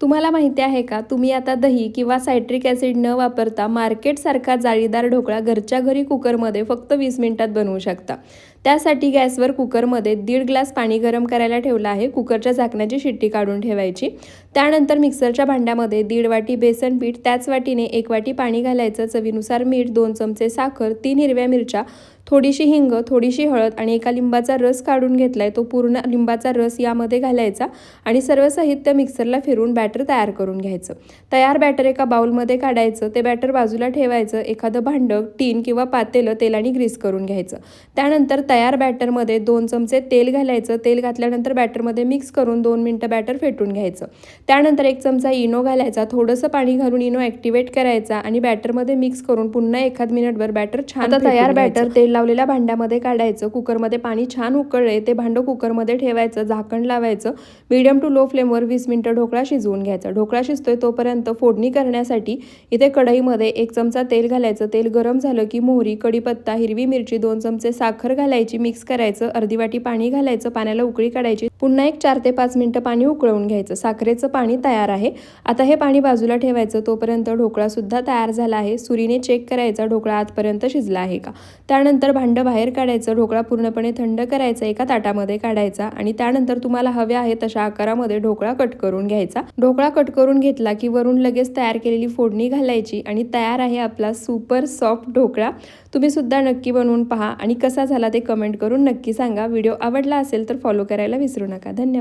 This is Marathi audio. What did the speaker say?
तुम्हाला माहिती आहे का, तुम्ही आता दही किंवा सायट्रिक ॲसिड न वापरता मार्केटसारखा जाळीदार ढोकळा घरच्या घरी कुकरमध्ये फक्त 20 मिनिटात बनवू शकता। त्यासाठी गॅसवर कुकरमध्ये 1.5 ग्लास पाणी गरम करायला ठेवलं आहे। कुकरच्या झाकणाची शिट्टी काढून ठेवायची। त्यानंतर मिक्सरच्या भांड्यामध्ये 1.5 वाटी बेसन पीठ, त्याच वाटीने 1 वाटी पाणी घालायचं, चवीनुसार मीठ, 2 चमचे साखर, 3 हिरव्या मिरच्या, थोडीशी हिंग, थोडीशी हळद आणि एका लिंबाचा रस काढून घेतलाय, तो पूर्ण लिंबाचा रस यामध्ये घालायचा आणि सर्व साहित्य मिक्सरला फिरवून बॅटर तयार करून घ्यायचं। तयार बॅटर एका बाउलमध्ये काढायचं, ते बॅटर बाजूला ठेवायचं। एखादं भांडं, टीन किंवा पातेलं तेलाने ग्रीस करून घ्यायचं। त्यानंतर तयार बॅटरमध्ये 2 चमचे तेल घालायचं। तेल घातल्यानंतर बॅटरमध्ये मिक्स करून 2 मिनिटं बॅटर फेटून घ्यायचं। त्यानंतर 1 चमचा इनो घालायचा, थोडंसं पाणी घालून इनो ॲक्टिवेट करायचा आणि बॅटरमध्ये मिक्स करून पुन्हा एखाद मिनिटभर बॅटर छान तयार बॅटर तेल लावलेल्या भांड्यामध्ये काढायचं। कुकरमध्ये पाणी छान उकळले, ते भांडं कुकरमध्ये ठेवायचं, झाकण लावायचं। मीडियम टू लो फ्लेमवर 20 मिनिटं ढोकळा शिजवून घ्यायचा। ढोकळा शिजतोय तोपर्यंत फोडणी करण्यासाठी इथे कढईमध्ये 1 चमचा तेल घालायचं। तेल गरम झालं की मोहरी, कढीपत्ता, हिरवी मिरची, 2 चमचे साखर घालायची, मिक्स करायचं। अर्धी वाटी पाणी घालायचं, पाण्याला उकळी काढायची। पुन्हा 4 ते 5 मिनिटं पाणी उकळवून घ्यायचं। साखरेचं पाणी तयार आहे। आता हे पाणी बाजूला ठेवायचं। तोपर्यंत ढोकळा सुद्धा तयार झाला आहे। सुरीने चेक करायचा ढोकळा आतपर्यंत शिजला आहे का। त्यानंतर भांडं बाहेर काढायचं, ढोकळा पूर्णपणे थंड करायचा, एका ताटामध्ये काढायचा आणि त्यानंतर तुम्हाला हवे आहे तशा आकारामध्ये ढोकळा कट करून घ्यायचा। ढोकळा कट करून घेतला की वरून लगेच तयार केलेली फोडणी घालायची आणि तयार आहे आपला सुपर सॉफ्ट ढोकळा। तुम्ही सुद्धा नक्की बनवून पहा आणि कसा झाला ते कमेंट करून नक्की सांगा। व्हिडिओ आवडला असेल तर फॉलो करायला विसरू नका। धन्यवाद।